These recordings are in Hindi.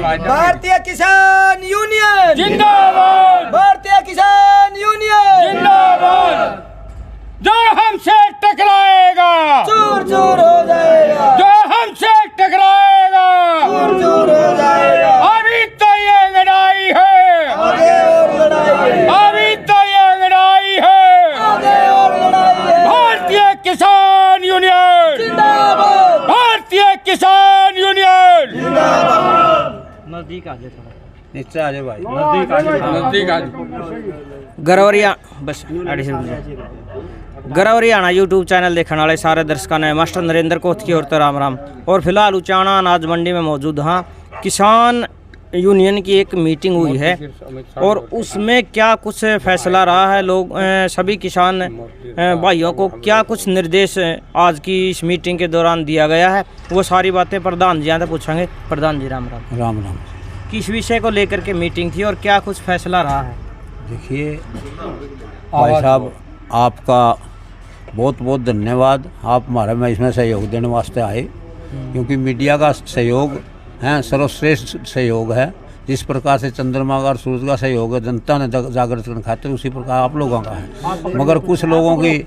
भारतीय किसान यूनियन जिंदाबाद, भारतीय किसान यूनियन जिंदाबाद। जो हमसे टकराएगा चूर चूर हो जाएगा, जो हमसे टकराएगा चूर चूर हो जाएगा। अभी तो ये लड़ाई है, आगे और लड़ाई है, अभी तो ये लड़ाई है। आगे और लड़ाई है। भारतीय किसान यूनियन जिंदाबाद, भारतीय किसान यूनियन जिंदाबाद। नजदीक आ जाए थोड़ा, नीचे आ जाओ भाई, नजदीक आ जाओ। गरौरिया बस गरौरियाना यूट्यूब चैनल देखने वाले सारे दर्शकों ने मास्टर नरेंद्र कोथ की ओर तो राम राम। और फिलहाल उचाना अनाज मंडी में मौजूद हाँ किसान यूनियन की एक मीटिंग हुई है और उसमें क्या कुछ फैसला रहा है, लोग सभी किसान भाइयों को क्या कुछ निर्देश आज की इस मीटिंग के दौरान दिया गया है, वो सारी बातें प्रधान जी से पूछेंगे। प्रधान जी राम राम। राम राम। किस विषय को लेकर के मीटिंग थी और क्या कुछ फैसला रहा है? देखिए भाई साहब, आपका बहुत बहुत धन्यवाद। आप हमारे में इसमें सहयोग देने वास्ते आए, क्योंकि मीडिया का सहयोग है सर्वश्रेष्ठ सहयोग है। जिस प्रकार से चंद्रमा का और सूरज का सहयोग है जनता ने जागृत करने खातिर, उसी प्रकार आप लोगों का है। मगर कुछ लोगों की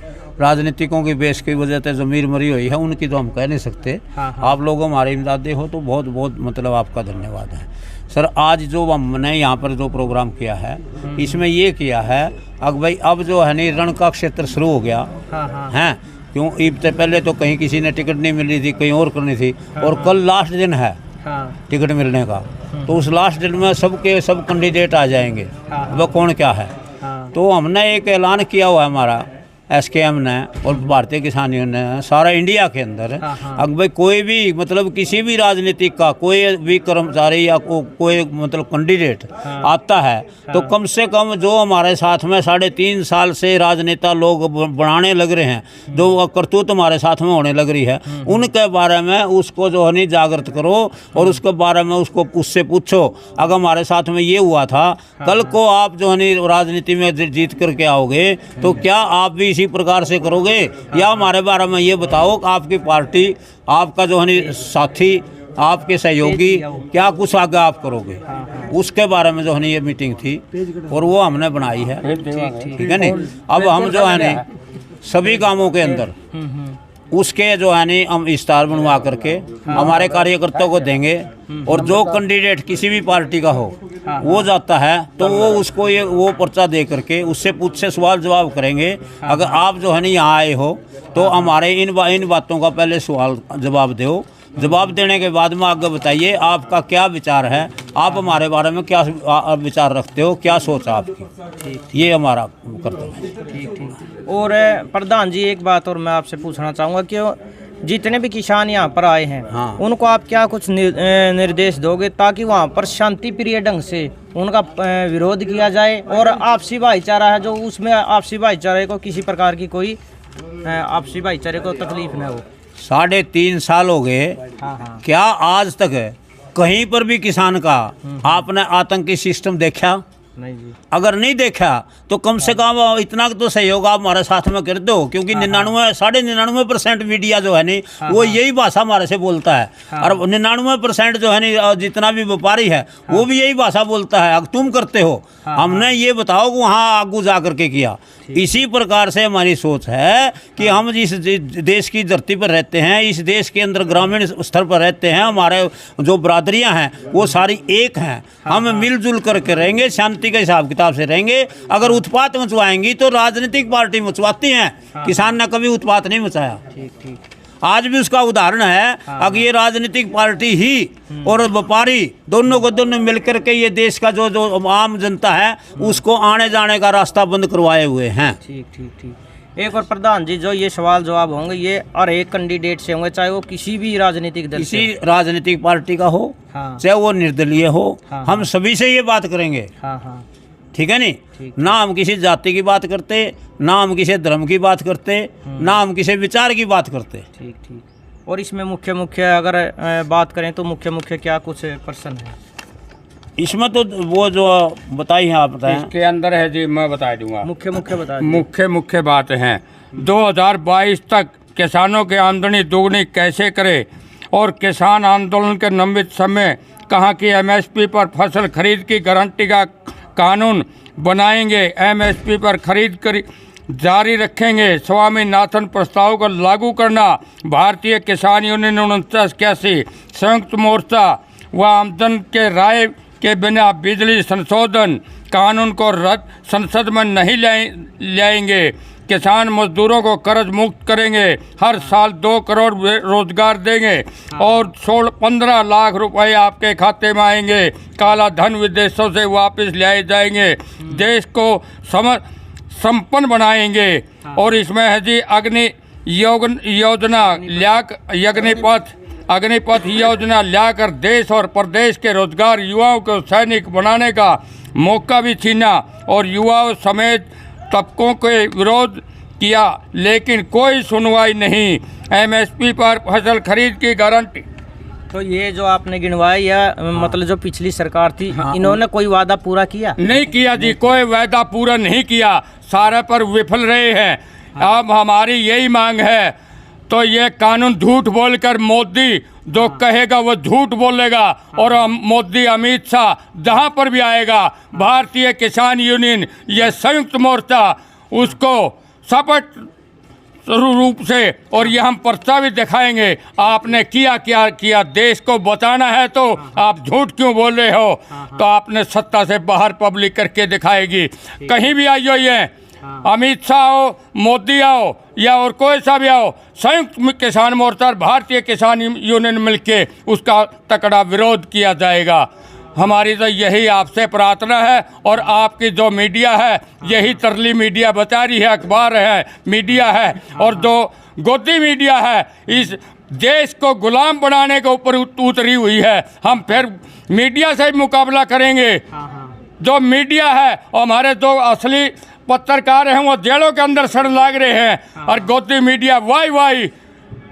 राजनीतिकों की बेस की वजह से ज़मीर मरी हुई है, उनकी तो हम कह नहीं सकते। आप लोग हमारे इमदादे हो तो बहुत बहुत मतलब आपका धन्यवाद है। सर, आज जो हमने यहाँ पर जो प्रोग्राम किया है इसमें ये किया है अब भाई, अब जो है नहीं रण का क्षेत्र शुरू हो गया है। क्यों ईद से पहले तो कहीं किसी ने टिकट नहीं मिल रही थी, कहीं और करनी थी, और कल लास्ट दिन है टिकट मिलने का। तो उस लास्ट दिन में सबके सब कैंडिडेट आ जाएंगे, वह कौन क्या है। तो हमने एक ऐलान किया हुआ है हमारा SKM ने और भारतीय किसान यूनियन ने सारा इंडिया के अंदर। अब भाई कोई भी मतलब किसी भी राजनीतिक का कोई भी कर्मचारी या कोई मतलब कैंडिडेट आता है तो कम से कम जो हमारे साथ में 3.5 साल से राजनेता लोग बनाने लग रहे हैं, जो करतूत हमारे साथ में होने लग रही है, उनके बारे में उसको जो है नहीं जागृत करो और उसके बारे में उससे पूछो। अगर हमारे साथ में ये हुआ था, कल को आप जो है नहीं राजनीति में जीत करके आओगे तो क्या आप भी इसी प्रकार से करोगे, या हमारे बारे में ये बताओ कि आपकी पार्टी, आपका जो है साथी, आपके सहयोगी क्या कुछ आगे आप करोगे। उसके बारे में जो है ये मीटिंग थी और वो हमने बनाई है, ठीक है नहीं। अब हम जो है नहीं सभी गांवों के अंदर उसके जो है नहीं हम इस्तार बनवा करके हमारे कार्यकर्ताओं को देंगे, और जो कैंडिडेट किसी भी पार्टी का हो वो जाता है तो वो उसको ये वो पर्चा दे करके उससे पूछे सवाल जवाब करेंगे। अगर आप जो है नहीं यहाँ आए हो तो हमारे इन बातों का पहले सवाल जवाब दो। जवाब देने के बाद में आगे बताइए आपका क्या विचार है, आप हमारे बारे में क्या विचार रखते हो, क्या सोच आपकी। ये हमारा कर्तव्य है। ठीक। और प्रधान जी एक बात और मैं आपसे पूछना चाहूँगा कि जितने भी किसान यहाँ पर आए हैं उनको आप क्या कुछ निर्देश दोगे ताकि वहाँ पर शांति प्रिय ढंग से उनका विरोध किया जाए और आपसी भाईचारा है जो उसमें आपसी भाईचारे को किसी प्रकार की कोई आपसी भाईचारे को तकलीफ न हो। 3.5 साल हो गए, क्या आज तक कहीं पर भी किसान का आपने आतंकी सिस्टम देखा? नहीं जी। अगर नहीं देखा तो कम से कम इतना तो सहयोग आप हमारे साथ में कर दो, क्योंकि 99.99% मीडिया जो है नहीं वो यही भाषा हमारे से बोलता है, और 99% जो है नहीं जितना भी व्यापारी है वो भी यही भाषा बोलता है। अगर तुम करते हो हमने ये बताओ कि वहाँ आगू जा करके किया। इसी प्रकार से हमारी सोच है कि हम जिस देश की धरती पर रहते हैं, इस देश के अंदर ग्रामीण स्तर पर रहते हैं, हमारे जो बरादरियां हैं वो सारी एक हैं। हम मिलजुल करके रहेंगे, शांति के हिसाब किताब से रहेंगे। अगर उत्पात मचवाएंगी तो राजनीतिक पार्टी मचवाती हैं, किसान ने कभी उत्पात नहीं मचाया। ठीक। आज भी उसका उदाहरण है। अगर ये राजनीतिक पार्टी ही और व्यापारी दोनों को मिलकर के ये देश का जो आम जनता है उसको आने जाने का रास्ता बंद करवाए हुए हैं। ठीक। एक और प्रधान जी, जो ये सवाल जवाब होंगे ये और एक कैंडिडेट से होंगे, चाहे वो किसी भी राजनीतिक दल, किसी राजनीतिक पार्टी का हो, चाहे वो निर्दलीय हो, हम सभी से ये बात करेंगे। ठीक है नहीं। ना हम किसी जाति की बात करते, ना हम किसी धर्म की बात करते, ना हम किसी विचार की बात करते। ठीक। और इसमें मुख्य अगर बात करें तो मुख्य क्या कुछ प्रश्न है इसमें? तो वो जो बताई है आप बताएं। इसके अंदर है जी, मैं बता दूंगा। मुख्य बता। मुख्य बात है 2022 तक किसानों की आमदनी दोगुनी कैसे करे और किसान आंदोलन के लंबित समय कहा कि एमएसपी पर फसल खरीद की गारंटी का कानून बनाएंगे, एमएसपी पर खरीद जारी रखेंगे, स्वामीनाथन प्रस्ताव को लागू करना, भारतीय किसान यूनियन 4981 संयुक्त मोर्चा व आमदन के राय के बिना बिजली संशोधन कानून को रद्द संसद में नहीं लाएंगे, किसान मजदूरों को कर्ज मुक्त करेंगे, हर साल 2 करोड़ रोजगार देंगे और 15 लाख रुपए आपके खाते में आएंगे, काला धन विदेशों से वापस लाए जाएंगे, देश को संपन्न बनाएंगे। और इसमें है जी योजना अग्निपथ योजना लाकर देश और प्रदेश के रोजगार युवाओं को सैनिक बनाने का मौका भी छीना और युवाओं समेत तबकों के विरोध किया, लेकिन कोई सुनवाई नहीं। एमएसपी पर फसल खरीद की गारंटी। तो ये जो आपने गिनवाई है, मतलब जो पिछली सरकार थी, इन्होंने कोई वादा पूरा किया? नहीं किया जी, कोई वादा पूरा नहीं किया, सारे पर विफल रहे हैं। अब हमारी यही मांग है, तो ये कानून झूठ बोलकर मोदी जो कहेगा वो झूठ बोलेगा और मोदी अमित शाह जहाँ पर भी आएगा, भारतीय किसान यूनियन ये संयुक्त मोर्चा उसको सपट रूप से, और ये हम पर्चा भी दिखाएंगे, आपने किया देश को बचाना है तो आप झूठ क्यों बोल रहे हो, तो आपने सत्ता से बाहर पब्लिक करके दिखाएगी। कहीं भी आइयो, ये अमित शाह हो, मोदी आओ या और कोई सा भी आओ, संयुक्त किसान मोर्चा और भारतीय किसान यूनियन मिलके उसका तकड़ा विरोध किया जाएगा। हमारी तो यही आपसे प्रार्थना है, और आपकी जो मीडिया है यही तरली मीडिया बचा रही है, अखबार है, मीडिया है, और जो गोदी मीडिया है इस देश को गुलाम बनाने के ऊपर उतरी हुई है। हम फिर मीडिया से मुकाबला करेंगे। जो मीडिया है और हमारे जो असली पत्रकार हैं वो जेलों के अंदर सड़ लाग रहे हैं, और गोदी मीडिया वाई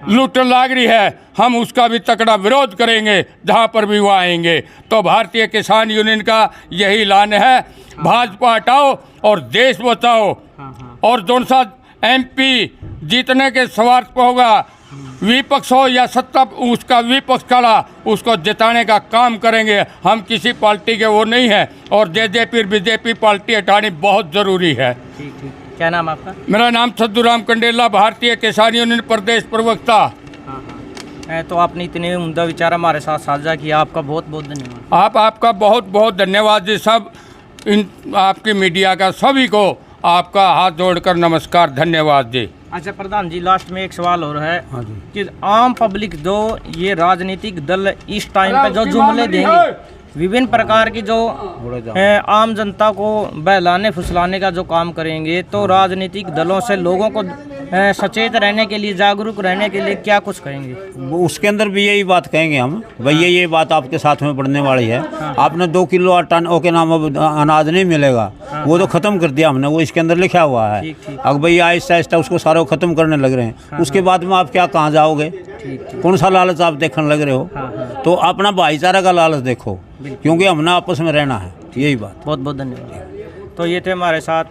लूट लाग रही है, हम उसका भी तकड़ा विरोध करेंगे जहाँ पर भी वो आएंगे। तो भारतीय किसान यूनियन का यही ऐलान है, भाजपा हटाओ और देश बचाओ। और जो सा एमपी जीतने के स्वार्थ पर होगा, विपक्ष हो या सत्ता, उसका विपक्ष खड़ा, उसको जिताने का काम करेंगे। हम किसी पार्टी के वो नहीं है, और बीजेपी पार्टी हटानी बहुत ज़रूरी है। ठीक। क्या नाम आपका? मेरा नाम सद्दूराम कंडेला, भारतीय किसान यूनियन प्रदेश प्रवक्ता। तो आपने इतने उम्दा विचार हमारे साथ साझा किया, आपका बहुत बहुत धन्यवाद। आपका बहुत बहुत धन्यवाद जी। सब आपकी मीडिया का सभी को आपका हाथ जोड़कर नमस्कार, धन्यवाद जी। अच्छा प्रधान जी, लास्ट में एक सवाल और है कि आम पब्लिक जो ये राजनीतिक दल इस टाइम पे जो जुमले देंगे, विभिन्न प्रकार की जो आम जनता को बहलाने फुसलाने का जो काम करेंगे, तो राजनीतिक दलों से लोगों को सचेत रहने के लिए, जागरूक रहने के लिए क्या कुछ कहेंगे? उसके अंदर भी यही बात कहेंगे हम, भैया ये बात आपके साथ में पड़ने वाली है। आपने 2 किलो आटा के नाम अनाज नहीं मिलेगा, वो तो ख़त्म कर दिया हमने, वो इसके अंदर लिखा हुआ है। अब भैया आहिस्ता आहिस्ता उसको सारा ख़त्म करने लग रहे हैं। उसके बाद में आप क्या कहाँ जाओगे? कौन सा लालच आप देखने लग रहे हो? तो अपना भाईचारा का लालच देखो, क्योंकि हमने आपस में रहना है, यही बात। बहुत बहुत धन्यवाद। तो ये थे हमारे साथ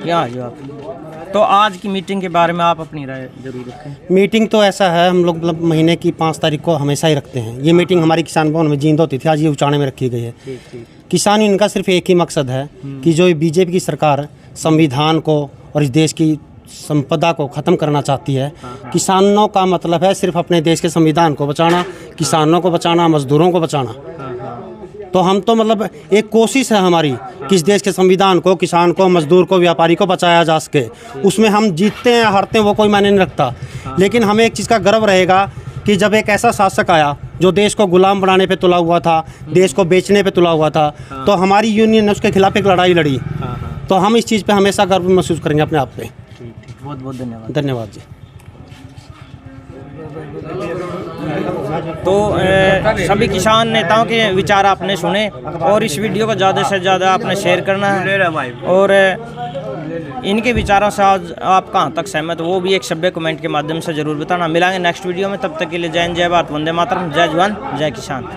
क्या जो आप, तो आज की मीटिंग के बारे में आप अपनी राय जरूर रखें। मीटिंग तो ऐसा है, हम लोग मतलब महीने की 5 तारीख को हमेशा ही रखते हैं। ये मीटिंग हमारी किसान भवन में जींद होती थी, आज ये उचाने में रखी गई है। किसान यूनियन का सिर्फ एक ही मकसद है कि जो बीजेपी की सरकार संविधान को और इस देश की संपदा को ख़त्म करना चाहती है। किसानों का मतलब है सिर्फ अपने देश के संविधान को बचाना, किसानों को बचाना, मजदूरों को बचाना। तो हम तो मतलब एक कोशिश है हमारी कि इस देश के संविधान को, किसान को, मजदूर को, व्यापारी को बचाया जा सके। उसमें हम जीतते हैं हारते हैं वो कोई मायने नहीं रखता, लेकिन हमें एक चीज़ का गर्व रहेगा कि जब एक ऐसा शासक आया जो देश को गुलाम बनाने पे तुला हुआ था, देश को बेचने पे तुला हुआ था, तो हमारी यूनियन ने उसके खिलाफ एक लड़ाई लड़ी। तो हम इस चीज़ पे हमेशा गर्व महसूस करेंगे अपने आप पे। बहुत बहुत धन्यवाद। धन्यवाद जी। तो सभी किसान नेताओं के विचार आपने सुने, और इस वीडियो को ज़्यादा से ज़्यादा आपने शेयर करना है, और इनके विचारों से आज आप कहाँ तक सहमत हो वो भी एक सभ्य कमेंट के माध्यम से ज़रूर बताना। मिलांगे नेक्स्ट वीडियो में, तब तक के लिए जय हिंद, जय भारत, वंदे मातरम, जय जवान, जय किसान।